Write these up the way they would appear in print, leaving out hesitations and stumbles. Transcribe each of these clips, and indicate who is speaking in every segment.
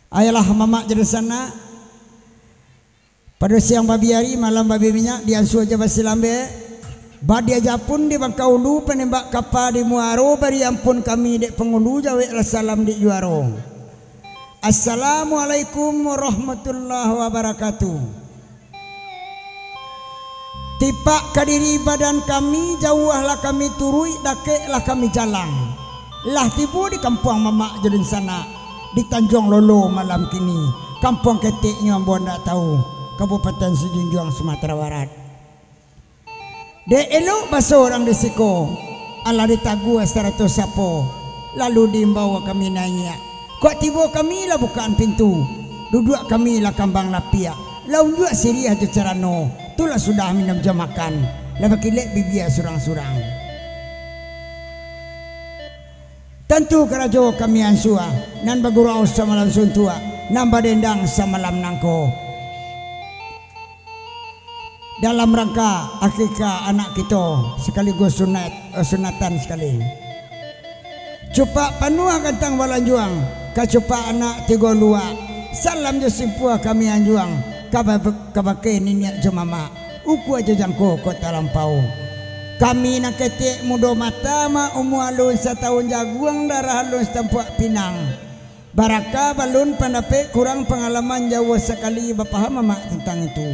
Speaker 1: Ayalah mamak jadi sana. Pada siang babi hari, malam babi minyak, diansu aja basi lambe. Badi aja pun di bangkau lu penembak kapal di Muaro, bari ampun kami dek pengulu jawe salam di Juaro. Assalamualaikum warahmatullahi wabarakatuh. Tipak kadiri badan kami, jauhlah kami turui, dakeklah kami jalan. Lah tibu di kampung mamak jadi sana. Di Tanjung Lolo malam kini, kampung ketiknya ambon tak tahu, Kabupaten Sejunjung Sumatera Barat. De elok baso orang disiko, ala ditagu astarato sapo, lalu dimbawa kami nanya. Kok tiba kami lah bukaan pintu, duduk kami lah kambang lapia, laun juga siri aja carano, tulah sudah minum jam makan, lah bakilek bibia surang-surang. Tentu kerajo kami ansua nan bagurau samalam suntua nan badendang samalam nangko dalam rangka akikah anak kita sekaligus sunatan sekali. Cupak panua kantang walanjuang kacupak anak tiga lua salam jo simpua kami anjuang kabake niniak jo mama uku aja jangko kota lampau. Kami nak ketik mudo mata ma umu alun setahun jaguang darah alun setempat Pinang. Baraka balun pandapek kurang pengalaman jauh sekali bapaham mak tentang itu.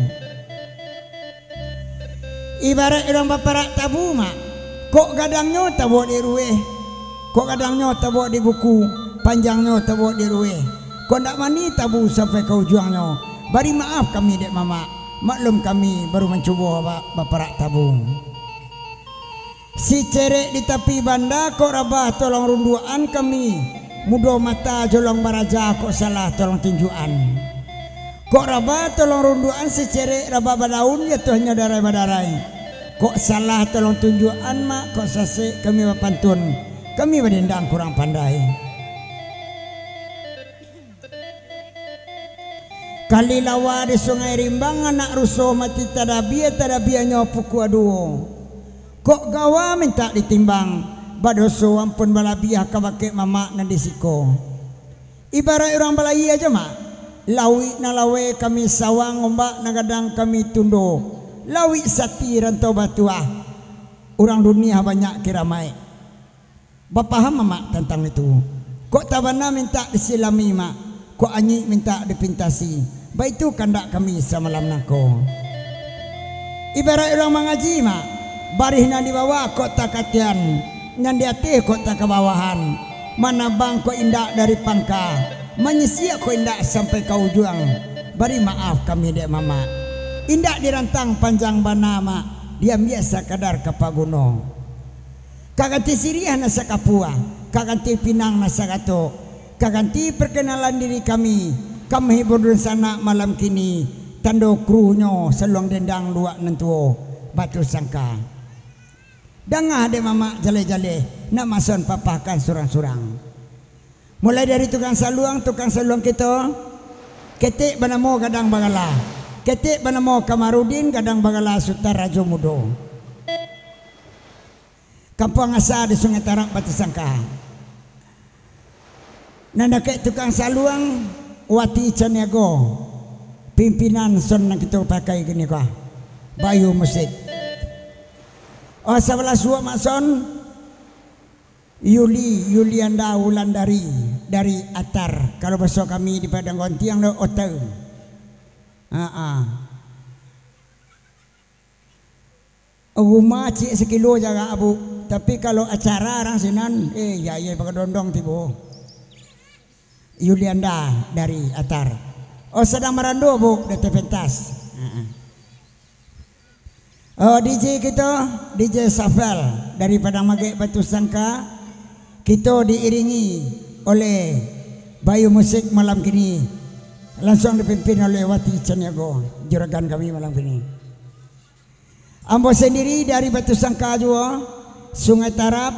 Speaker 1: Ibarat orang baparak tabu mak, kok gadangnya tabu di rueh, kok gadangnya tabu di buku, panjangnya tabu di rueh. Kok ndak mani tabu sampai ke ujungnya. Bari maaf kami dek mama, maklum kami baru mencoba baparak tabu. Si cerek di tepi banda kok rabah tolong runduan kami, mudo mata jolong baraja kok salah tolong tinjuan. Kok rabah tolong runduan si cerek rabah badaun ya tuhnya darai badarai. Kok salah tolong tunjuan mak kok sase kami bapantun, kami berdendang kurang pandai. Kali lawa di sungai Rimbang anak rusuh mati tadabianya puku aduo. Kok gawa minta ditimbang badoso ampun balabiah kabake mama nan disiko. Ibarat orang balai aja mak, lawi na lawe kami sawang ombak nagadang kami tundo, lawi sati rantau batuah. Orang dunia banyak kiramai. Bapaham mak tentang itu. Kok tabana minta disilami mak, kok anyi minta dipintasi. Baik itu kandak kami samalam nako. Ibarat orang mengaji mak, barihna di bawah kok tak katian, ngan di atas kok tak kebawahan. Mana bang kok indak dari pangka, menyisiak kok indak sampai ke ujung. Bari maaf kami dek mama, indak dirantang panjang banama, dia biasa kadar kapaguno. Kaganti siriah nasa kapua, kaganti pinang nasa gato, kaganti perkenalan diri kami, kami hibur sana malam kini, tando kruhnyo seluang dendang dua nentuo, batu sangka. Dangah de mama jale-jale nak mason papakan surang-surang. Mulai dari tukang saluang kita, ketik banamo kadang bagala, ketik banamo Kamarudin kadang bagala Sutar Rajo Mudo. Kampung asa di Sungai Tarak Batu Sangka. Nanda kek tukang saluang Wati Caniago, pimpinan son yang kita pakai gini kah, Bayu Musik. Oh sebelah suap mason Yulianda Wulandari dari Atar. Kalau besok kami di Padang Gontiang lo otel. Rumah cik sekilo jaga abu. Tapi kalau acara orang sinan, ya pakai dondong tibo. Yulianda dari Atar. Oh sedang merando bu, dari pentas. Oh DJ kita, DJ Safel dari Padang Magek Batu Sangka, kita diiringi oleh Bayu Musik malam kini, langsung dipimpin oleh Wati Caniago, juragan kami malam kini. Ambo sendiri dari Batu Sangka juga, Sungai Tarap,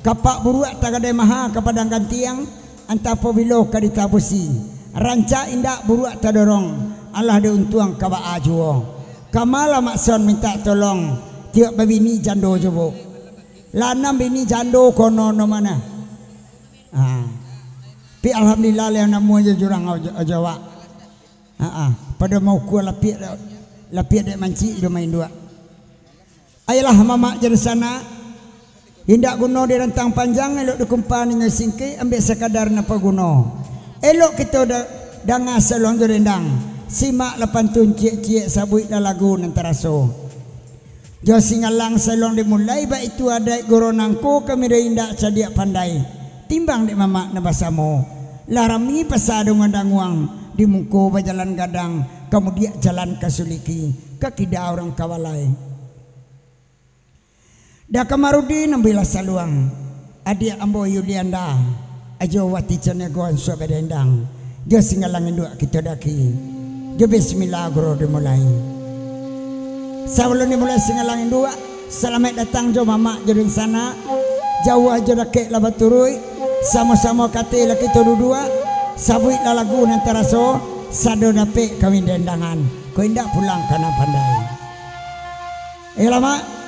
Speaker 1: kapak buruak tagadai maha ke Padang Gantiang, antapo bilo kaditabusi, ranca indak buruak tadorong, Allah diuntuang kabak ajuo. Kamala makson minta tolong tiap bini jando coba. Lanam bini jando kono no mana. Pi alhamdulillah le namu aja jurang Jawa. Pada mau ku lapik dek manci do main dua. Ayolah mama jadi sana. Hindak guno di rentang panjang elok dikumpan dengan singki ambil sekadar napa guno. Elok kita dah ngasalong rendang. Simak lapan tun cie sabui dah lagu nan teraso. Jo singalang salong dimulai ba itu ada goronangku kami dah indak cadia pandai. Timbang dek mama na basamo. Larami pasado ngandanguang di muko ba jalan gadang kemudian jalan kasuliki kakida orang kawalai. Dah kamarudin ambillah saluang adia ambo Yulianda ajo wati canegon so bedendang jo singalang induk kita daki jo bismillah guru dimulai sebelum dimulai singalang induk selamat datang jo mama jo di sana jauh aja dake labaturui sama-sama kate la kita dua sabui la lagu antara so sado dape kawin dendangan ko indak pulang kana pandai lama.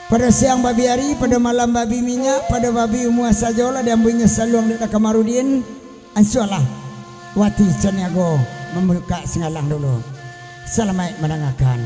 Speaker 1: Pada siang babi hari, pada malam babi minyak, pada babi umuasa jola dan bunyi saluang di Kamarudin. Ansualah wati caniago membuka singalang dulu. Selamat mendengarkan.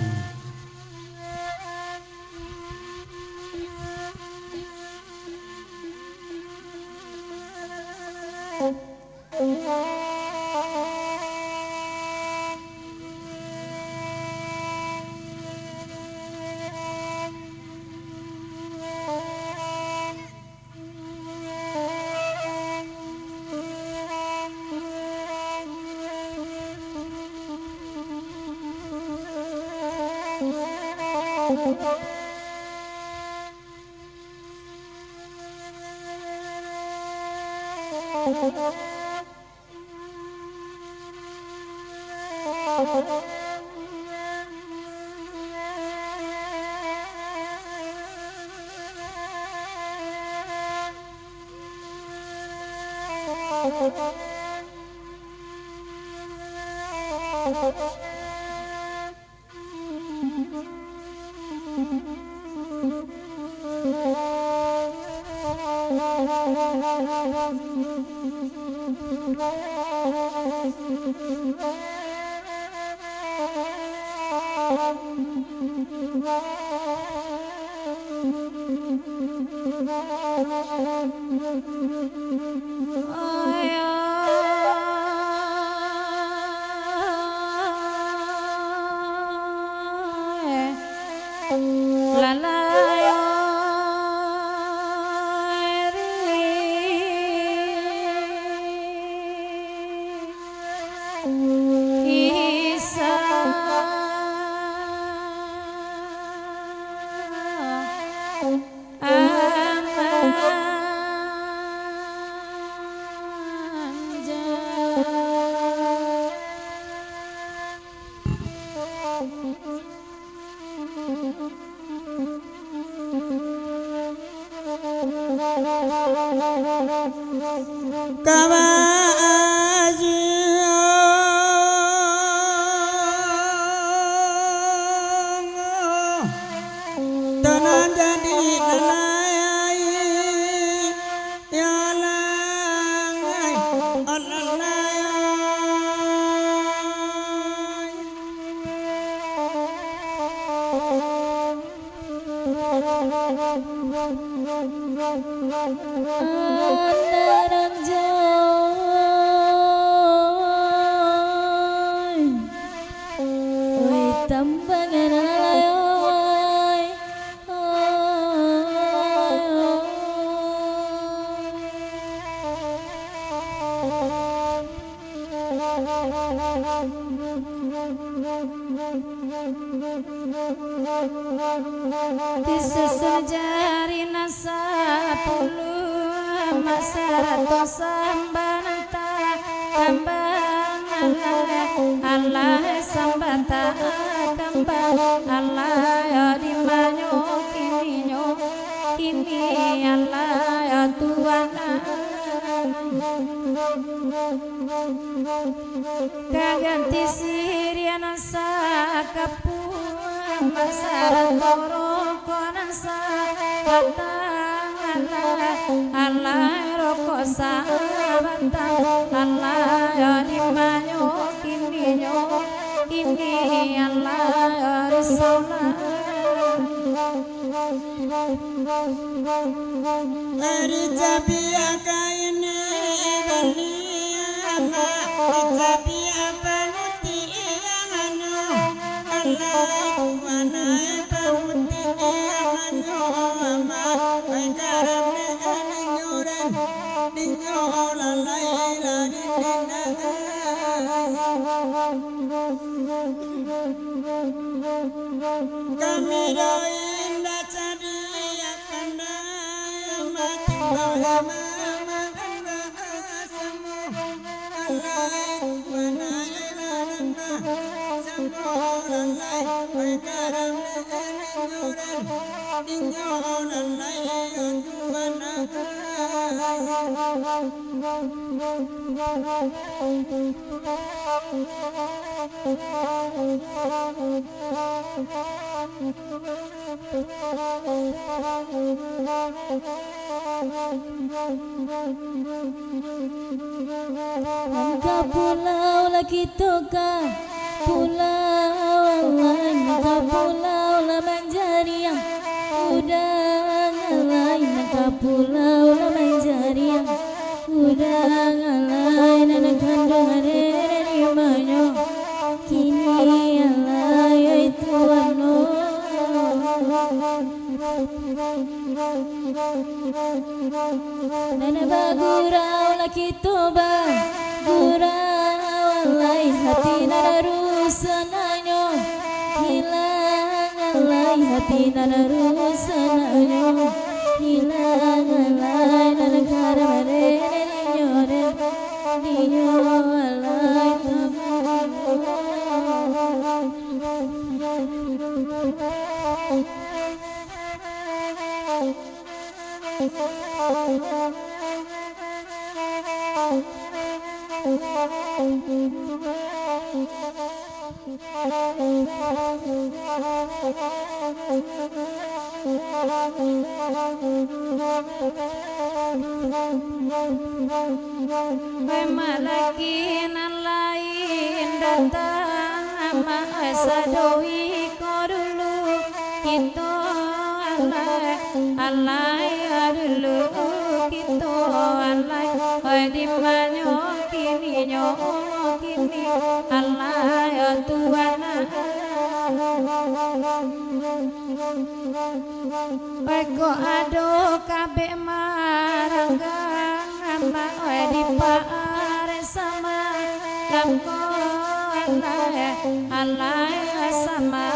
Speaker 2: Kaganti siriana sa kapuan masaran toro konan sa batang Allah rokok sabatang Allah dimanyo kini Allah risalah
Speaker 1: Ari tabia kaini baliana tabia banuti iyangano Allah kuwana banuti iyangano mama pengkarame aninyoren dinyola laila dinina kami doain dacadi akanda mati bahama
Speaker 2: Angka pulau lagi toka pulau lain angka pulau lah menjadi yang udah ngalain angka pulau lah menjadi yang udah ngalain anak kandung ada di manyo kini alay itu ano nana bagurau lagi toba gurau alay hati nana rusananyo hilang alay hati nana rusananyo hilang alay nana karamare ninyoren dinyo alay Malaki nan lain datang masadoi ko dulu kita alay dulu kita alay di manyo kini alay Tuhan Eko ado kabeh maranggang mak di pare sama lamko alay sama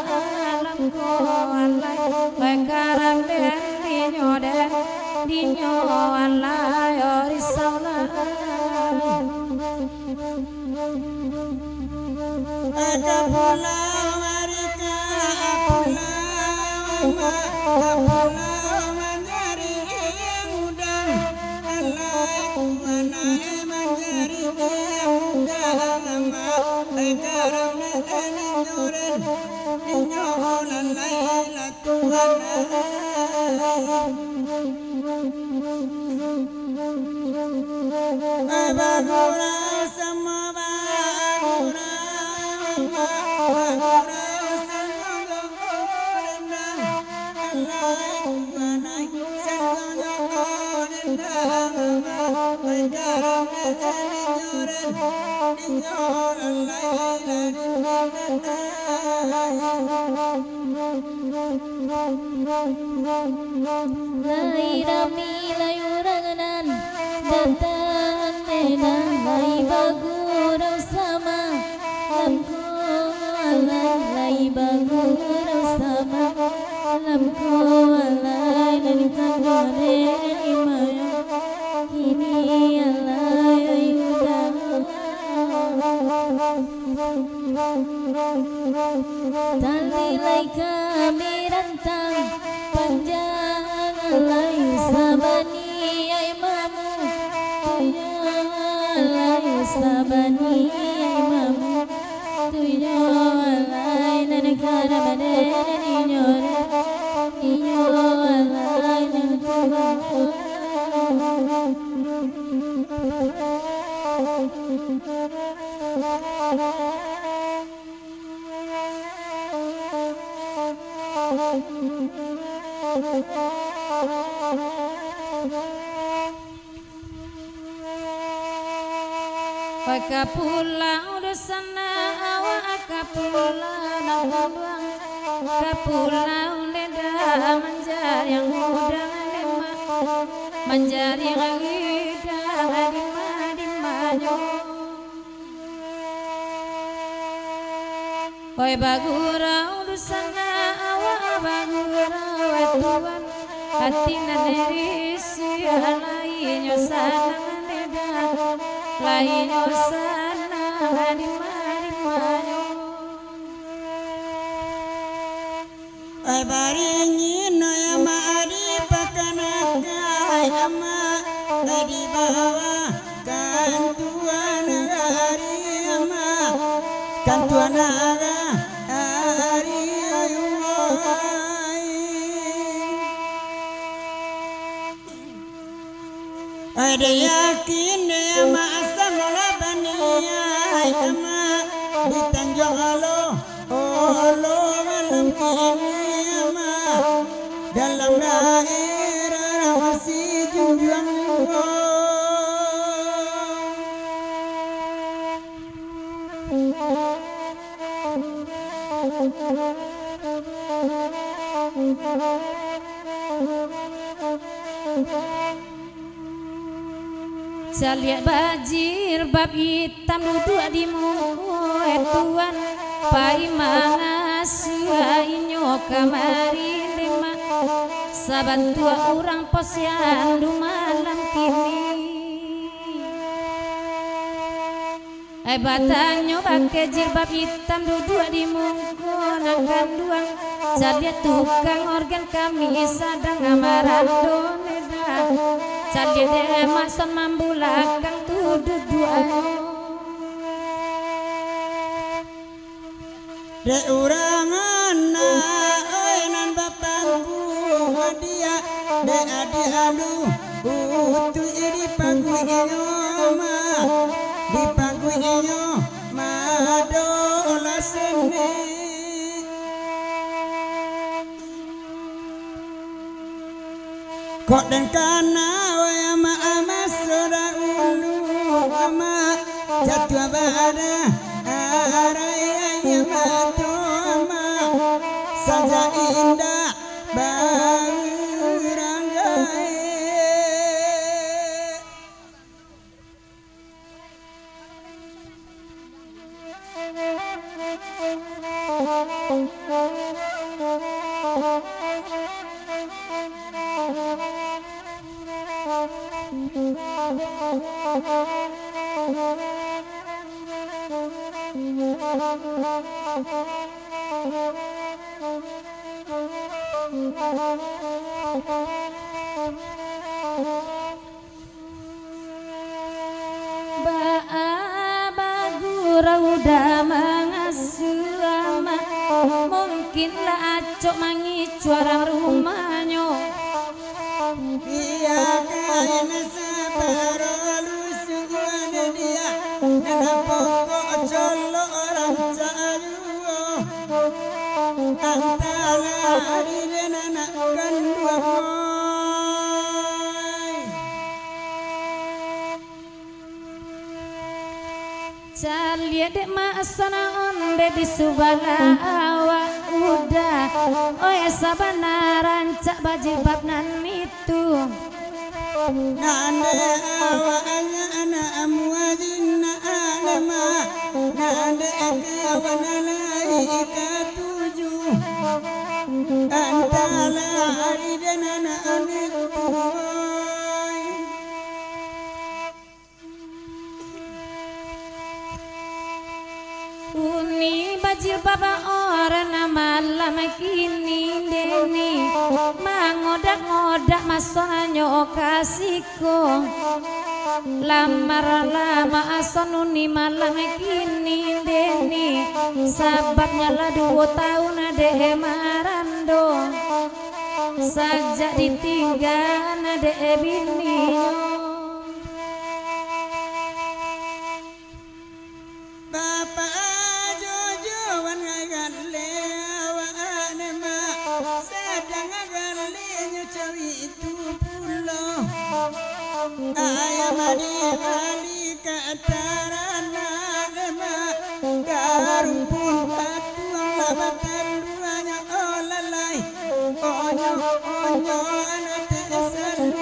Speaker 2: lamko alay karang den dinyo alay risalah
Speaker 1: ada pulau Marika pulau menjadi udang Allah mana menjadi udang nama sekarang ini nyoren dinyolan laila Tuhan bagura sama bagura
Speaker 2: Lairami layurangan datang nenan lai bagurau sama lamko alay bagurau sama lamko alay dan kandore imayo kini alay udah tali lai kami rantang panjang alay sabani ay mamu tuyo alay sabani ay mamu tuyo alay nanakara madere ninyo alay nanakara Kapulau dosana awa kapulau nangkuang kapulau leda manjar yang muda lema manjar yang agida adima dimanyo oi bagurau dosana awa bagurau etuan hati nanerisi lainyo sanang leda lainyo sanang adima dimanyo
Speaker 1: ai baringin no ama adi pakanaka ama adi bawa kantuan hari ama kantuan hari ada yakin ama asal labani ama di Tanjung Alo malam ini ama dalam daerah masih junjung
Speaker 2: saya lihat bajir bab hitam duduk di muka tuan pai mangasuinyo kamari lima saban tua orang posyandu malam kini batanyo pakai jilbab hitam duduk di muka nakan duang saya lihat tukang organ kami sadang amaran doneda jadi deh mason mambulakang tuh duduan
Speaker 1: de urangan na oi nan bapangku dia de adi alu utu iri pangku inyo ma di pangku inyo ma do lasene kok dan kana ama sora ulu ama jatuh bada araya matu ama saja indah baranggai
Speaker 2: bagurau mangasama mungkinlah acok mangi cuarang rumahnya
Speaker 1: dia kaina sabaro lusuan dia nana pokok colo orang cayu antara hari dan anak kandua
Speaker 2: Calia dek masana onde di subala awa udah oh ya sabana rancak bajibab nan itu
Speaker 1: nande awa anya anak amuajin alama nande kawana lai katujuh antara hari dan anak itu
Speaker 2: uni bajil baba orang malam kini deni mangodak-ngodak masonanyo kasihku lamar lama ason uni malam kini deni sababnya lah 2 tahun ade marando sajak ditinggal ade biniyo
Speaker 1: Jawi itu pulau ayam adi kali ke atarana lemak garum pun batuang labatan luanya olalai onyo onyo anak tesan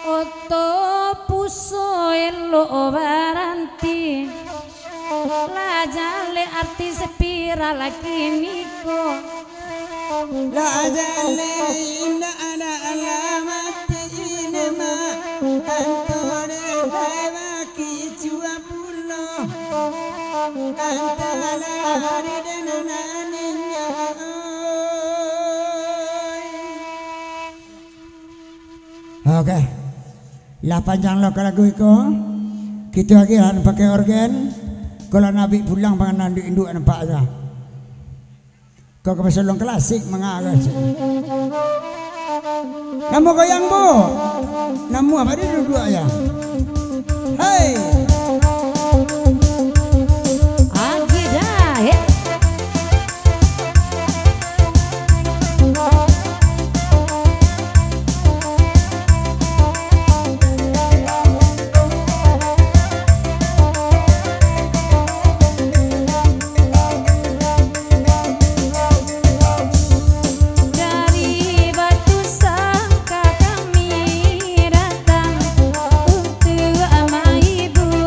Speaker 2: Oto puso elo baranti la jale arti sepira laki niko
Speaker 1: la jale inna ana alamati inama antore leva kichua pulo antala hari denana ninya oke lah panjang lo lagu itu kita lagi pakai organ kalau nabi pulang panganan di induk nampak aja kau kebesaran klasik mengalah namu goyang bu namu apa dia duduk aja hei
Speaker 2: Ibu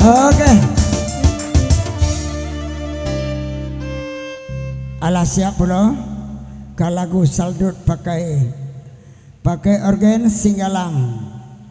Speaker 1: Oke. Alah siap bro. Kalagu saldut pakai organ Singgalang.